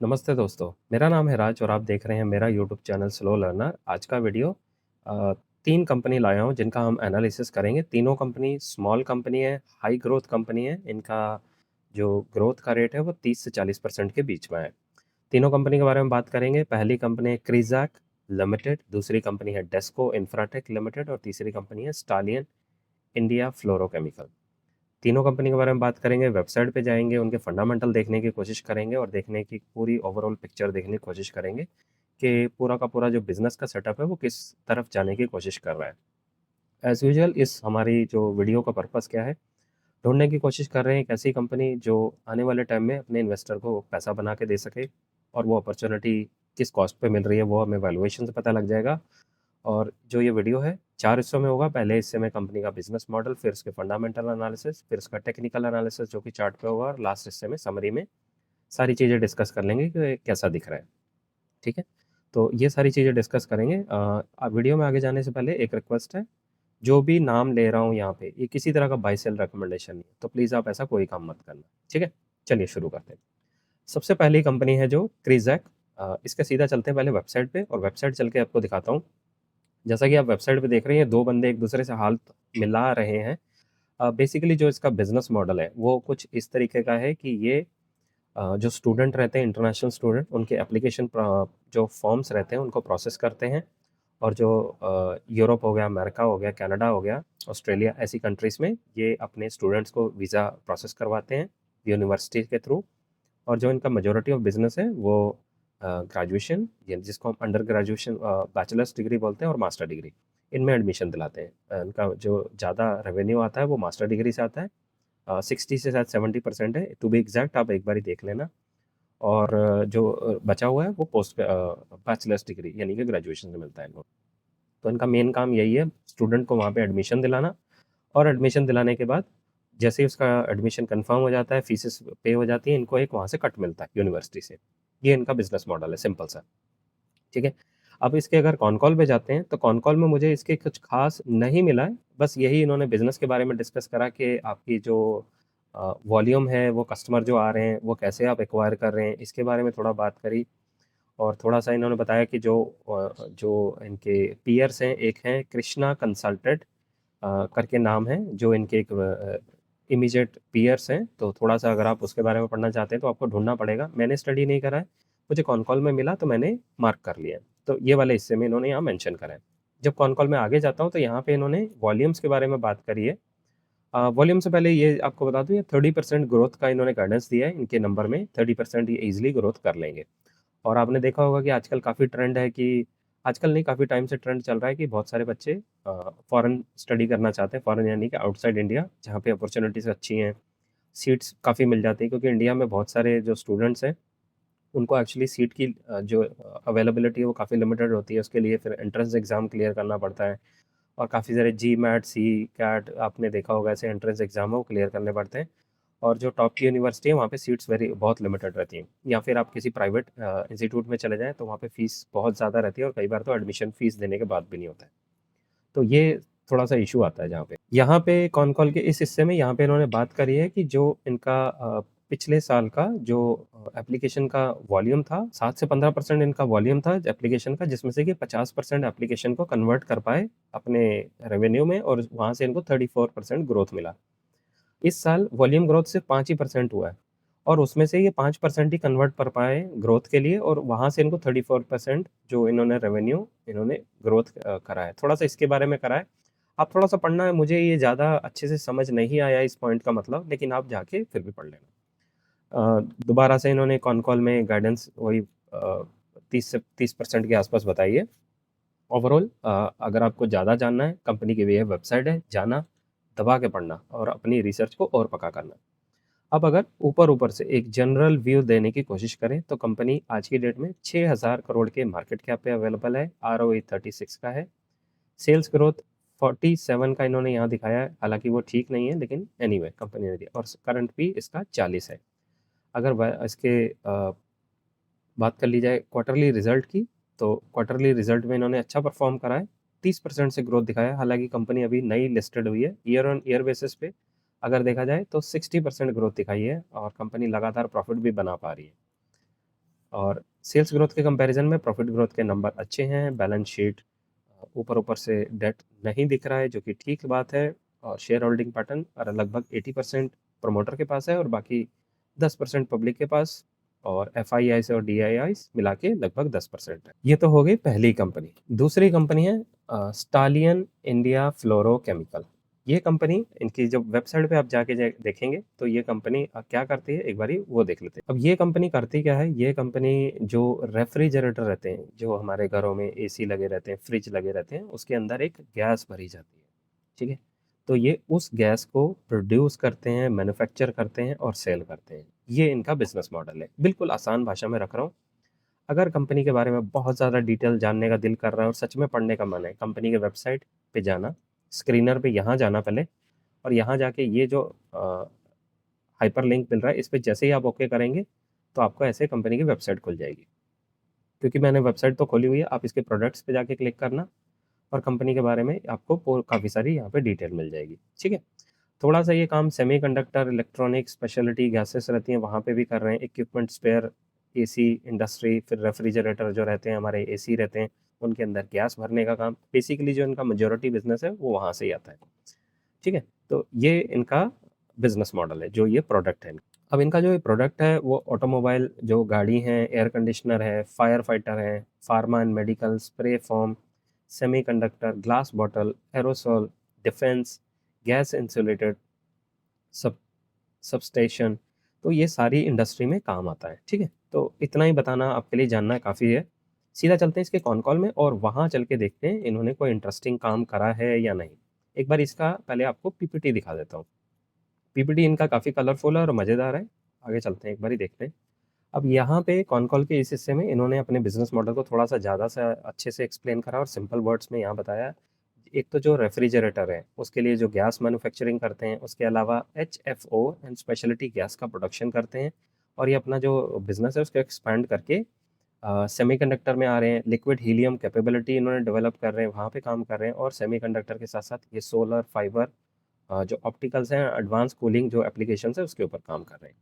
नमस्ते दोस्तों, मेरा नाम है राज और आप देख रहे हैं मेरा यूट्यूब चैनल स्लो लर्नर। आज का वीडियो 3 कंपनी लाया हूँ जिनका हम एनालिसिस करेंगे। तीनों कंपनी स्मॉल कंपनी है, हाई ग्रोथ कंपनी है। इनका जो ग्रोथ का रेट है वो 30 से 40% के बीच में है। तीनों कंपनी के बारे में बात करेंगे। पहली कंपनी है क्रीजैक लिमिटेड, दूसरी कंपनी है डेस्को इंफ्राटेक लिमिटेड और तीसरी कंपनी है स्टालियन इंडिया फ्लोरोकेमिकल। तीनों कंपनी के बारे में बात करेंगे, वेबसाइट पे जाएँगे, उनके फंडामेंटल देखने की कोशिश करेंगे और देखने की पूरी ओवरऑल पिक्चर देखने की कोशिश करेंगे कि पूरा का पूरा जो बिज़नेस का सेटअप है वो किस तरफ जाने की कोशिश कर रहा है। एज़ यूजुअल इस हमारी जो वीडियो का पर्पस क्या है, ढूँढने की कोशिश कर रहे हैं एक ऐसी कंपनी जो आने वाले टाइम में अपने इन्वेस्टर को पैसा बना के दे सके और वो अपॉर्च्युनिटी किस कॉस्ट पे मिल रही है वो हमें वैल्यूएशन से पता लग जाएगा। और जो ये वीडियो है 4 हिस्सों में होगा। पहले हिस्से में कंपनी का बिज़नेस मॉडल, फिर उसके फंडामेंटल एनालिसिस, फिर उसका टेक्निकल एनालिसिस जो कि चार्ट पे होगा और लास्ट हिस्से में समरी में सारी चीज़ें डिस्कस कर लेंगे कि ये कैसा दिख रहा है, ठीक है? तो ये सारी चीज़ें डिस्कस करेंगे। वीडियो में आगे जाने से पहले एक रिक्वेस्ट है, जो भी नाम ले रहा हूँ यहाँ पे, ये किसी तरह का बाय सेल रिकमेंडेशन नहीं है, तो प्लीज़ आप ऐसा कोई काम मत करना, ठीक है? चलिए शुरू करते हैं। सबसे पहली कंपनी है जो क्रीज़ैक। इसका सीधा चलते हैं पहले वेबसाइट पे और वेबसाइट चल के आपको दिखाता हूँ। जैसा कि आप वेबसाइट पे देख रहे हैं, 2 बंदे एक-दूसरे से हाथ मिला रहे हैं। बेसिकली जो इसका बिज़नेस मॉडल है, वो कुछ इस तरीके का है कि ये जो स्टूडेंट रहते हैं, इंटरनेशनल स्टूडेंट, उनके एप्लीकेशन जो फॉर्म्स रहते हैं, उनको प्रोसेस करते हैं और जो यूरोप हो गया, अमेरिका हो गया, कनाडा हो गया, ऑस्ट्रेलिया, ऐसी कंट्रीज़ में ये अपने स्टूडेंट्स को वीज़ा प्रोसेस करवाते हैं यूनिवर्सिटी के थ्रू। और जो इनका मेजॉरिटी ऑफ बिज़नेस है वो ग्रेजुएशन या जिसको हम अंडर ग्रेजुएशन बैचलर्स डिग्री बोलते हैं और मास्टर डिग्री, इनमें एडमिशन दिलाते हैं। इनका जो ज़्यादा रेवेन्यू आता है वो मास्टर डिग्री से आता है। 60 से शायद 70% है, टू बी एग्जैक्ट आप एक बार ही देख लेना। और जो बचा हुआ है वो पोस्ट बैचलर्स डिग्री यानी कि ग्रेजुएशन से मिलता है इनको। तो इनका मेन काम यही है, स्टूडेंट को वहाँ पे एडमिशन दिलाना और एडमिशन दिलाने के बाद जैसे ही उसका एडमिशन कंफर्म हो जाता है, फीसेस पे हो जाती हैं, इनको एक वहाँ से कट मिलता है यूनिवर्सिटी से। ये इनका बिज़नेस मॉडल है, सिंपल सा, ठीक है? अब इसके अगर कॉन कॉल पे जाते हैं, तो कॉन कॉल में मुझे इसके कुछ ख़ास नहीं मिला है, बस यही इन्होंने बिज़नेस के बारे में डिस्कस करा कि आपकी जो वॉल्यूम है, वो कस्टमर जो आ रहे हैं, वो कैसे आप एक्वायर कर रहे हैं, इसके बारे में थोड़ा बात करी। और थोड़ा-सा इन्होंने बताया कि जो इनके पीयर्स हैं, एक हैं कृष्णा कंसल्टेंट करके नाम है, जो इनके एक इमीडिएट पीयर्स हैं, तो थोड़ा-सा अगर आप उसके बारे में पढ़ना चाहते हैं, तो आपको ढूँढना पड़ेगा। मैंने स्टडी नहीं करा है, मुझे कॉन कॉल में मिला, तो मैंने मार्क कर लिया है। तो ये वाले हिस्से में इन्होंने यहाँ मेंशन करा है। जब कॉन कॉल में आगे जाता हूँ, तो यहाँ पे इन्होंने वॉल्यूम्स के बारे में बात करी है। वॉल्यूम से पहले ये आपको बता दूँ, ये 30% ग्रोथ का इन्होंने गाइडेंस दिया है इनके नंबर में, 30% ये ईज़िली ग्रोथ कर लेंगे। और आपने देखा होगा कि आजकल काफ़ी ट्रेंड है कि आजकल नहीं, काफ़ी टाइम से ट्रेंड चल रहा है कि बहुत सारे बच्चे फ़ॉरेन स्टडी करना चाहते हैं, फ़ॉरेन यानी कि आउटसाइड इंडिया, जहाँ पे अपॉर्च्युनिटीज़ अच्छी हैं, सीट्स काफ़ी मिल जाती हैं क्योंकि इंडिया में बहुत सारे जो स्टूडेंट्स हैं, उनको एक्चुअली सीट की जो अवेलेबिलिटी है वो काफ़ी लिमिटेड होती है, उसके लिए फिर एंट्रेंस एग्ज़ाम क्लियर करना पड़ता है और काफ़ी सारे जीमैट, सी-कैट आपने देखा होगा, ऐसे एंट्रेंस एग्ज़ाम है वो क्लियर करने पड़ते हैं। और जो टॉप की यूनिवर्सिटी है वहाँ पे सीट्स बहुत लिमिटेड रहती हैं, या फिर आप किसी प्राइवेट इंस्टीट्यूट में चले जाएँ तो वहाँ पे फ़ीस बहुत ज़्यादा रहती है और कई बार तो एडमिशन फ़ीस देने के बाद भी नहीं होता है। तो ये थोड़ा-सा इश्यू आता है जहाँ पे। यहाँ पे कॉन कॉल के इस हिस्से में यहाँ पे इन्होंने बात करी है कि जो इनका पिछले साल का जो एप्लीकेशन का वॉल्यूम था, 7 से 15% इनका वॉल्यूम था एप्लीकेशन का, जिसमें से कि 50% एप्लीकेशन को कन्वर्ट कर पाए अपने रेवेन्यू में और वहाँ से इनको 34% ग्रोथ मिला। इस साल वॉल्यूम ग्रोथ सिर्फ़ 5 ही परसेंट हुआ है और उसमें से ये 5% ही कन्वर्ट कर पाए ग्रोथ के लिए और वहाँ से इनको 34% जो इन्होंने रेवेन्यू इन्होंने ग्रोथ करा है। थोड़ा-सा इसके बारे में करा है। आप थोड़ा-सा पढ़ना है, मुझे ये ज़्यादा अच्छे से समझ नहीं आया इस पॉइंट का मतलब, लेकिन आप जाके फिर भी पढ़ लेना। दोबारा से इन्होंने कॉन कॉल में गाइडेंस वही 30 से 30% के आस-पास बताई है। ओवरऑल अगर आपको ज़्यादा जानना है, कंपनी की ये वेबसाइट है, जाना, दबा के पढ़ना और अपनी रिसर्च को और पक्का करना। अब अगर ऊपर-ऊपर से एक जनरल व्यू देने की कोशिश करें, तो कंपनी आज की डेट में 6,000 करोड़ के मार्केट कैप पे अवेलेबल है, आरओई 36 का है, सेल्स ग्रोथ 47 का इन्होंने यहाँ दिखाया है, हालाँकि वो ठीक नहीं है, लेकिन एनीवे कंपनी ने दिया और करंट भी इसका 40 है। अगर इसके बात कर ली जाए क्वार्टरली रिजल्ट की, तो क्वार्टरली रिजल्ट में इन्होंने अच्छा परफॉर्म करा है, 30% से ग्रोथ दिखाया है, हालाँकि कंपनी अभी नई लिस्टेड हुई है, ईयर ऑन ईयर बेसिस पे अगर देखा जाए तो 60% ग्रोथ दिखाई है और कंपनी लगातार प्रॉफिट भी बना पा रही है। और सेल्स ग्रोथ के कंपैरिजन में प्रॉफिट ग्रोथ के नंबर अच्छे हैं। बैलेंस शीट ऊपर-ऊपर से डेट नहीं दिख रहा है, जो कि ठीक बात है। और शेयर होल्डिंग पैटर्न लगभग 80% प्रमोटर के पास है और बाकी 10% पब्लिक के पास, और एफआईआईस और डीआईआईस मिला के लगभग 10% है। ये तो हो गई पहली कंपनी। दूसरी कंपनी है स्टालियन इंडिया फ्लोरोकेमिकल। ये कंपनी, इनकी जब वेबसाइट पे आप जाके देखेंगे तो ये कंपनी क्या करती है, एक बारी वो देख लेते हैं। अब ये कंपनी करती क्या है, ये कंपनी जो रेफ्रिजरेटर रहते हैं, जो हमारे घरों में एसी लगे रहते हैं, फ्रिज लगे रहते हैं, उसके अंदर एक गैस भरी जाती है, ठीक है। तो ये उस गैस को प्रोड्यूस करते हैं, मैन्युफैक्चर करते हैं और सेल करते हैं। ये इनका बिजनेस मॉडल है। बिल्कुल आसान भाषा में रख रहा हूँ। अगर कंपनी के बारे में बहुत ज़्यादा डिटेल जानने का दिल कर रहा है और सच में पढ़ने का मन है, कंपनी के वेबसाइट पे जाना, स्क्रीनर पे यहाँ जाना पहले, और यहाँ जाके ये जो हाइपरलिंक मिल रहा है, इस पे जैसे ही आप ओके करेंगे तो आपको ऐसे कंपनी की वेबसाइट खुल जाएगी। क्योंकि मैंने वेबसाइट तो खोली हुई है, आप इसके प्रोडक्ट्स पे जाके क्लिक करना और कंपनी के बारे में आपको काफ़ी सारी यहाँ पे डिटेल मिल जाएगी, ठीक है। थोड़ा-सा ये काम सेमीकंडक्टर, इलेक्ट्रॉनिक, स्पेशलिटी गैसेस रहती हैं, वहाँ पे भी कर रहे हैं। इक्विपमेंट स्पेयर, एसी इंडस्ट्री, फिर रेफ्रिजरेटर जो रहते हैं हमारे, एसी रहते हैं, उनके अंदर गैस भरने का काम, बेसिकली जो इनका मेजॉरिटी बिज़नेस है, वो वहाँ से ही आता है, ठीक है। तो ये इनका बिज़नेस मॉडल है, जो ये प्रोडक्ट है। अब इनका जो ये प्रोडक्ट है, वो ऑटोमोबाइल जो गाड़ी हैं, एयर कंडीशनर है, फायर फाइटर है, pharma and medical, spray foam, semiconductor, glass bottle, aerosol, defence, gas insulated, सब सबस्टेशन, तो ये सारी इंडस्ट्री में काम आता है, ठीक है? तो इतना ही बताना आपके लिए जानना काफ़ी है। सीधा चलते हैं इसके कॉन कॉल में और वहाँ चल के देखते हैं इन्होंने कोई इंटरेस्टिंग काम करा है या नहीं। एक बार इसका पहले आपको पीपीटी दिखा देता हूँ। पीपीटी इनका काफ़ी कलरफुल है और मज़ेदार है। आगे चलते हैं, एक बारी देखते हैं। अब यहाँ पे कॉन कॉल के इस हिस्से में इन्होंने अपने बिज़नेस मॉडल को थोड़ा-सा ज़्यादा सा अच्छे से एक्सप्लेन करा और सिंपल वर्ड्स में यहाँ बताया। एक तो जो रेफ्रिजरेटर है, उसके लिए जो गैस मैन्युफैक्चरिंग करते हैं, उसके अलावा एचएफओ एंड स्पेशलिटी गैस का प्रोडक्शन करते हैं, और ये अपना जो बिज़नेस है उसको एक्सपैंड करके सेमीकंडक्टर में आ रहे हैं। लिक्विड हीलियम कैपेबिलिटी इन्होंने डेवलप कर रहे हैं, वहाँ पे काम कर रहे हैं, और सेमीकंडक्टर के साथ-साथ ये सोलर, फाइबर, जो ऑप्टिकल्स हैं, एडवांस कूलिंग जो एप्लीकेशंस है, उसके ऊपर काम कर रहे हैं।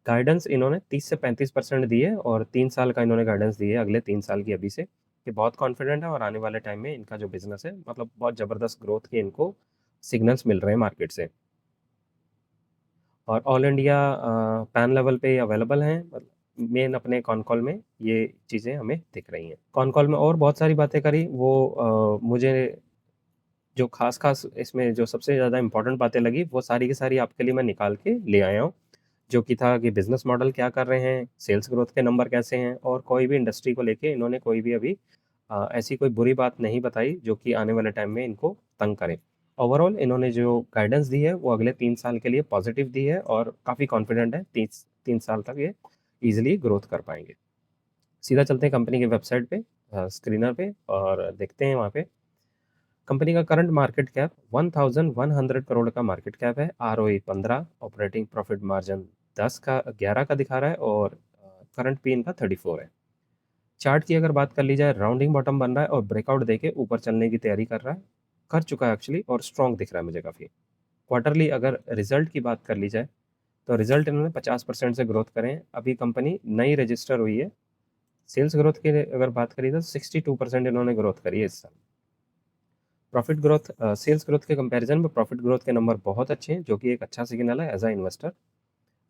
गाइडेंस इन्होंने 30 से 35% दी है और 3 साल का इन्होंने गाइडेंस दी है, अगले 3 साल की अभी से। ये बहुत कॉन्फिडेंट है और आने वाले टाइम में इनका जो बिज़नेस है, मतलब बहुत ज़बरदस्त ग्रोथ के इनको सिग्नल्स मिल रहे हैं मार्केट से। और ऑल इंडिया पैन लेवल पे अवेलेबल हैं, मतलब मेन अपने कॉन कॉल में ये चीज़ें हमें दिख रही हैं। कॉन कॉल में और बहुत सारी बातें करी, वो मुझे जो ख़ास-ख़ास इसमें जो सबसे ज़्यादा इम्पोर्टेंट बातें लगी, वो सारी की सारी आपके लिए मैं निकाल के ले आया हूँ। जो कि था कि बिज़नेस मॉडल क्या कर रहे हैं, सेल्स ग्रोथ के नंबर कैसे हैं, और कोई भी इंडस्ट्री को लेके इन्होंने कोई भी अभी ऐसी कोई बुरी बात नहीं बताई जो कि आने वाले टाइम में इनको तंग करे। ओवरऑल इन्होंने जो गाइडेंस दी है, वो अगले 3 साल के लिए पॉज़िटिव दी है और काफ़ी कॉन्फिडेंट है 3 साल तक ये ईज़िली ग्रोथ कर पाएँगे। सीधा चलते हैं कंपनी की वेबसाइट पे, स्क्रीनर पे, और देखते हैं वहाँ पे कंपनी का करंट मार्केट कैप 1100 करोड़ का मार्केट कैप है। आरओई 15, ऑपरेटिंग प्रॉफिट मार्जिन 11 का दिखा रहा है, और करंट पी इनका 34 है। चार्ट की अगर बात कर ली जाए, राउंडिंग बॉटम बन रहा है और ब्रेकआउट देके ऊपर चलने की तैयारी कर रहा है, कर चुका है एक्चुअली, और स्ट्रॉन्ग दिख रहा है मुझे काफ़ी। क्वार्टरली अगर रिजल्ट की बात कर ली जाए, तो रिजल्ट इन्होंने 50% से ग्रोथ करे हैं। अभी कंपनी नई रजिस्टर हुई है। सेल्स ग्रोथ की अगर बात करी तो 62% इन्होंने ग्रोथ करी है इस साल। प्रॉफिट ग्रोथ, सेल्स ग्रोथ के कंपैरिजन में प्रॉफिट ग्रोथ के नंबर बहुत अच्छे हैं, जो कि एक अच्छा सिग्नल है एज अ इन्वेस्टर।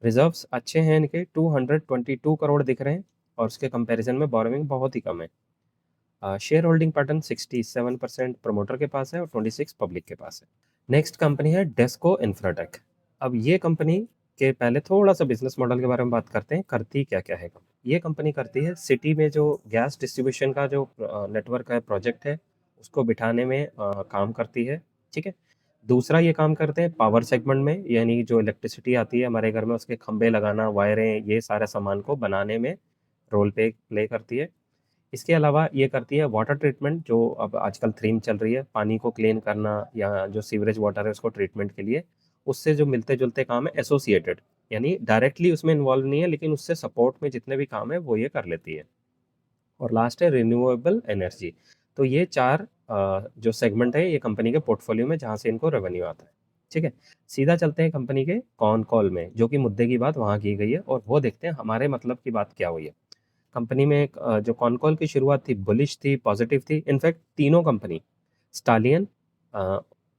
रिजर्व्स अच्छे हैं इनके, 222 करोड़ दिख रहे हैं, और उसके कंपैरिजन में बोरोइंग बहुत ही कम है। शेयर होल्डिंग पैटर्न 67% प्रमोटर के पास है और 26 पब्लिक के पास है। नेक्स्ट कंपनी है डेस्को इंफ्राटेक। अब ये कंपनी के पहले थोड़ा सा बिजनेस मॉडल के बारे में बात करते हैं, करती क्या क्या है कंपनी। ये कंपनी करती है सिटी में जो गैस डिस्ट्रीब्यूशन का जो नेटवर्क है, प्रोजेक्ट है, उसको बिठाने में काम करती है, ठीक है। दूसरा ये काम करते हैं पावर सेगमेंट में, यानी जो इलेक्ट्रिसिटी आती है हमारे घर में, उसके खंभे लगाना, वायरें, ये सारे सामान को बनाने में रोल प्ले करती है। इसके अलावा ये करती है वाटर ट्रीटमेंट, जो अब आजकल थीम चल रही है, पानी को क्लीन करना या जो सीवरेज वाटर है उसको ट्रीटमेंट के लिए, उससे जो मिलते-जुलते काम है एसोसिएटेड, यानी डायरेक्टली उसमें इन्वॉल्व नहीं है, लेकिन उससे सपोर्ट में जितने भी काम है वो ये कर लेती है। और लास्ट है रिन्यूएबल एनर्जी। तो ये 4 जो सेगमेंट है ये कंपनी के पोर्टफोलियो में, जहाँ से इनको रेवेन्यू आता है, ठीक है। सीधा चलते हैं कंपनी के कॉन कॉल में, जो कि मुद्दे की बात वहाँ की गई है, और वो देखते हैं हमारे मतलब की बात क्या हुई है। कंपनी में जो कॉनकॉल की शुरुआत थी बुलिश थी, पॉजिटिव थी। इनफैक्ट तीनों कंपनी स्टालियन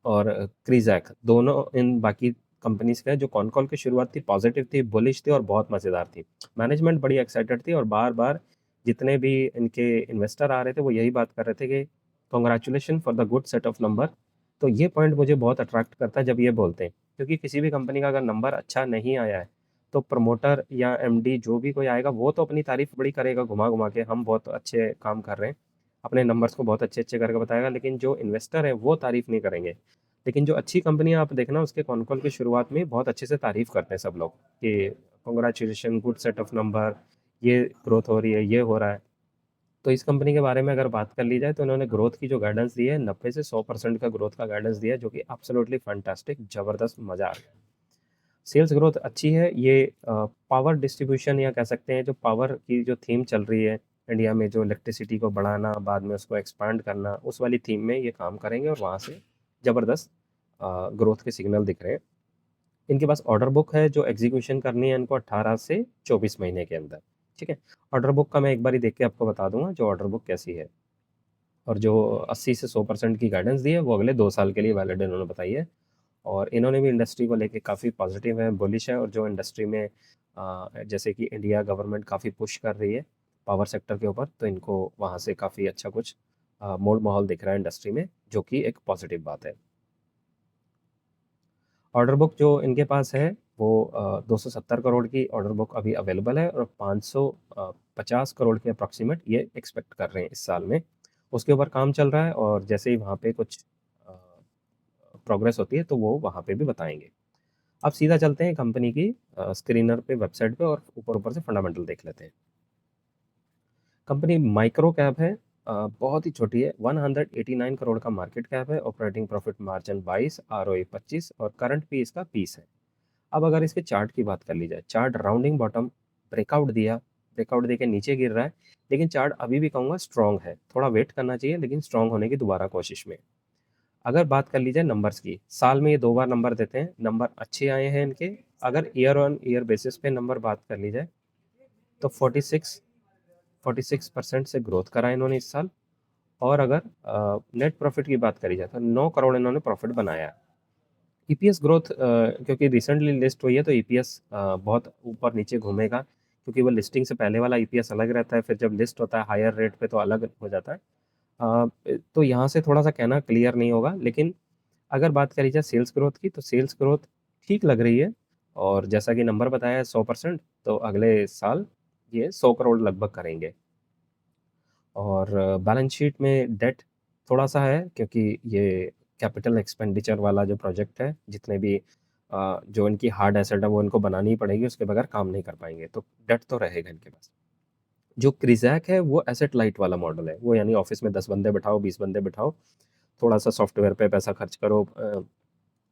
और क्रीजैक दोनों इन बाकी कंपनीज का जो कॉनकॉल की शुरुआत थी पॉजिटिव थी, बुलिश थी और बहुत मज़ेदार थी। मैनेजमेंट बड़ी एक्साइटेड थी और बार-बार जितने भी इनके इन्वेस्टर आ रहे थे वो यही बात कर रहे थे कि congratulation for the good set of number. तो ये पॉइंट मुझे बहुत अट्रैक्ट करता है जब ये बोलते हैं, क्योंकि किसी भी कंपनी का अगर नंबर अच्छा नहीं आया है तो प्रमोटर या एमडी जो भी कोई आएगा वो तो अपनी तारीफ बड़ी करेगा घुमा-घुमा के, हम बहुत अच्छे काम कर रहे हैं। अपने नंबर्स को बहुत अच्छे-अच्छे करके बताएगा, लेकिन जो इन्वेस्टर हैं वो तारीफ नहीं करेंगे। लेकिन जो अच्छी कंपनियाँ आप देखना उसके कॉन कॉल की शुरुआत में बहुत अच्छे से तारीफ करते हैं सब लोग कि congratulation, good set of number, ये ग्रोथ हो रही है, ये हो रहा है। तो इस कंपनी के बारे में अगर बात कर ली जाए तो इन्होंने ग्रोथ की जो गाइडेंस दी है 90 से 100% का ग्रोथ का गाइडेंस दिया है, जो कि एब्सोल्युटली फैंटास्टिक, ज़बरदस्त, मज़ा आ गया। सेल्स ग्रोथ अच्छी है। ये पावर डिस्ट्रीब्यूशन या कह सकते हैं जो पावर की जो थीम चल रही है इंडिया में, जो इलेक्ट्रिसिटी को बढ़ाना बाद में उसको एक्सपांड करना, उस वाली थीम में ये काम करेंगे और वहाँ से ज़बरदस्त ग्रोथ के सिग्नल दिख रहे हैं। इनके पास ऑर्डर बुक है जो एग्जीक्यूशन करनी है इनको 18 से 24 महीने के अंदर। ठीक है। ऑर्डर बुक का मैं एक बार ही देख के आपको बता दूंगा जो ऑर्डर बुक कैसी है, और जो 80 से 100% की गाइडेंस दी है वो अगले 2 साल के लिए वैलिड इन्होंने बताई है। और इन्होंने भी इंडस्ट्री को लेके काफ़ी पॉजिटिव है, बुलिश है, और जो इंडस्ट्री में जैसे कि इंडिया गवर्नमेंट काफ़ी पुश कर रही है पावर सेक्टर के ऊपर, तो इनको वहाँ से काफ़ी अच्छा कुछ मोड़ माहौल दिख रहा है इंडस्ट्री में, जो कि एक पॉजिटिव बात है। ऑर्डर बुक जो इनके पास है वो 270 करोड़ की ऑर्डर बुक अभी अवेलेबल है, और 550 करोड़ के अप्रॉक्सीमेट ये एक्सपेक्ट कर रहे हैं इस साल में। उसके ऊपर काम चल रहा है, और जैसे ही वहाँ पे कुछ प्रोग्रेस होती है तो वो वहाँ पे भी बताएंगे। अब सीधा चलते हैं कंपनी की स्क्रीनर पे, वेबसाइट पे, और ऊपर ऊपर से फंडामेंटल देख लेते हैं। कंपनी माइक्रो कैप है, बहुत ही छोटी है। 189 करोड़ का मार्केट कैप है, ऑपरेटिंग प्रॉफिट मार्जिन 22, आरओई 25, और करंट पी इसका 20 है। अब अगर इसके चार्ट की बात कर ली जाए, चार्ट राउंडिंग बॉटम ब्रेकआउट दिया, ब्रेकआउट देके नीचे गिर रहा है, लेकिन चार्ट अभी भी कहूँगा स्ट्रॉन्ग है। थोड़ा वेट करना चाहिए, लेकिन स्ट्रॉन्ग होने की दोबारा कोशिश में। अगर बात कर ली जाए नंबर्स की, साल में ये 2 बार नंबर देते हैं, नंबर अच्छे आए हैं इनके। अगर ईयर ऑन ईयर बेसिस पे नंबर बात कर ली जाए तो 46% से ग्रोथ करा है इन्होंने इस साल। और अगर नेट प्रॉफिट की बात करी जाए तो 9 करोड़ इन्होंने प्रॉफिट बनाया है। ईपीएस ग्रोथ क्योंकि रिसेंटली लिस्ट हुई है तो ईपीएस बहुत ऊपर नीचे घूमेगा, क्योंकि वो लिस्टिंग से पहले वाला ईपीएस अलग रहता है, फिर जब लिस्ट होता है हायर रेट पे तो अलग हो जाता है। तो यहाँ से थोड़ा सा कहना क्लियर नहीं होगा, लेकिन अगर बात करी जाए सेल्स ग्रोथ की तो सेल्स ग्रोथ ठीक लग रही है, और जैसा कि नंबर बताया है 100%, तो अगले साल ये 100 करोड़ लगभग करेंगे। और बैलेंस शीट में डेट थोड़ा सा है, क्योंकि ये कैपिटल एक्सपेंडिचर वाला जो प्रोजेक्ट है, जितने भी जो इनकी हार्ड एसेट है वो इनको बनानी ही पड़ेगी, उसके बगैर काम नहीं कर पाएंगे, तो डेट तो रहेगा इनके पास। जो क्रिजैक है वो एसेट लाइट वाला मॉडल है, वो यानी ऑफिस में 10 बंदे बिठाओ, 20 बंदे बिठाओ, थोड़ा सा सॉफ्टवेयर पे पैसा खर्च करो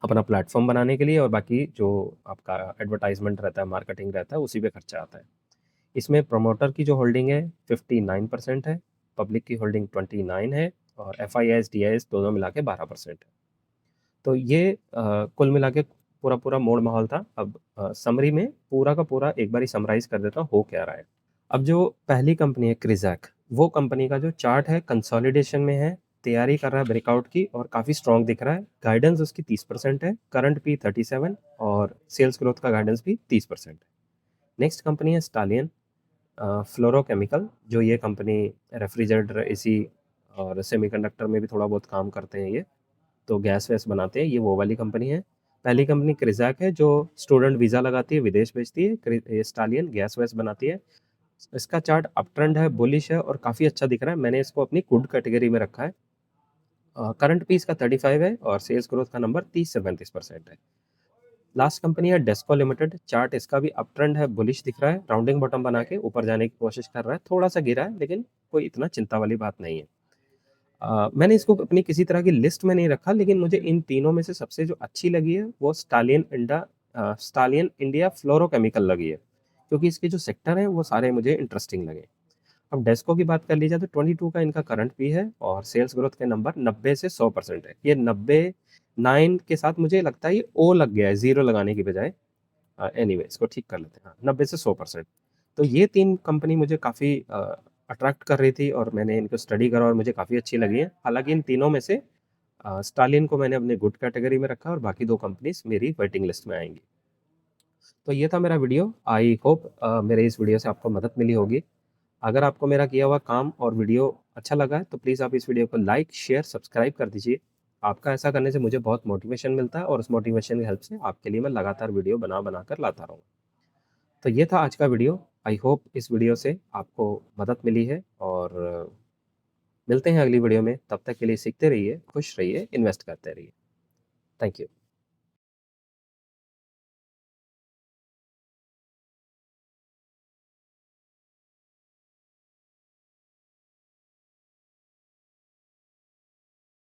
अपना प्लेटफॉर्म बनाने के लिए, और बाकी जो आपका एडवर्टाइजमेंट रहता है, मार्केटिंग रहता है, उसी पे खर्चा आता है। इसमें प्रमोटर की जो होल्डिंग है 59% है, पब्लिक की होल्डिंग 29 है, और F I S D I S दोनों मिला के 12% है। तो ये कुल मिला के पूरा पूरा मोड़ माहौल था। अब समरी में पूरा का पूरा एक बार ही समराइज कर देता हूँ हो क्या रहा है। अब जो पहली कंपनी है क्रिजैक, वो कंपनी का जो चार्ट है कंसोलिडेशन में है, तैयारी कर रहा है ब्रेकआउट की, और काफ़ी स्ट्रॉन्ग दिख रहा है। गाइडेंस उसकी 30% है, करंट पी 37, और सेल्स ग्रोथ का गाइडेंस भी 30% है। नेक्स्ट कंपनी है स्टालियन फ्लोरोकेमिकल, जो ये कंपनी रेफ्रिजरेटर, एसी और सेमीकंडक्टर में भी थोड़ा बहुत काम करते हैं ये, तो गैस वैस बनाते हैं, ये वो वाली कंपनी है। पहली कंपनी क्रिजैक है जो स्टूडेंट वीज़ा लगाती है, विदेश भेजती है। ये स्टालियन गैस वैस बनाती है। इसका चार्ट अप ट्रेंड है, बुलिश है, और काफ़ी अच्छा दिख रहा है। मैंने इसको अपनी गुड कैटेगरी में रखा है। करंट पी इसका 35 है, और सेल्स ग्रोथ का नंबर 30 से 35% है। लास्ट कंपनी है डेस्को लिमिटेड, चार्ट इसका भी अप ट्रेंड है, बुलिश दिख रहा है, राउंडिंग बॉटम बना के ऊपर जाने की कोशिश कर रहा है, थोड़ा सा गिरा है, लेकिन कोई इतना चिंता वाली बात नहीं है। मैंने इसको अपनी किसी तरह की लिस्ट में नहीं रखा, लेकिन मुझे इन तीनों में से सबसे जो अच्छी लगी है वो स्टालियन इंडिया फ्लोरोकेमिकल लगी है, क्योंकि इसके जो सेक्टर हैं वो सारे मुझे इंटरेस्टिंग लगे। अब डेस्को की बात कर ली जाए तो 22 का इनका करंट पी है, और सेल्स ग्रोथ के नंबर 90 से 100% है। ये 99 के साथ मुझे लगता है ये ओ लग गया है, जीरो लगाने की बजाय। एनीवे इसको ठीक कर लेते हैं, हाँ, 90 से 100%। तो ये 3 कंपनी मुझे काफ़ी अट्रैक्ट कर रही थी और मैंने इनको स्टडी करा और मुझे काफ़ी अच्छी लगी हैं। हालाँकि इन तीनों में से स्टालिन को मैंने अपने गुड कैटेगरी में रखा और बाकी 2 कंपनीज़ मेरी वेटिंग लिस्ट में आएँगी। तो ये था मेरा वीडियो। आई होप मेरे इस वीडियो से आपको मदद मिली होगी। अगर आपको मेरा किया हुआ काम और वीडियो अच्छा लगा है, तो प्लीज़ आप इस वीडियो को लाइक, शेयर, सब्सक्राइब कर दीजिए। आपका ऐसा करने से मुझे बहुत मोटिवेशन मिलता है और उस मोटिवेशन की हेल्प से आपके लिए मैं लगातार वीडियो बना कर लाता रहूँगा। तो ये था आज का वीडियो। आई होप इस वीडियो से आपको मदद मिली है और मिलते हैं अगली वीडियो में। तब तक के लिए सीखते रहिए, खुश रहिए, इन्वेस्ट करते रहिए। Thank you.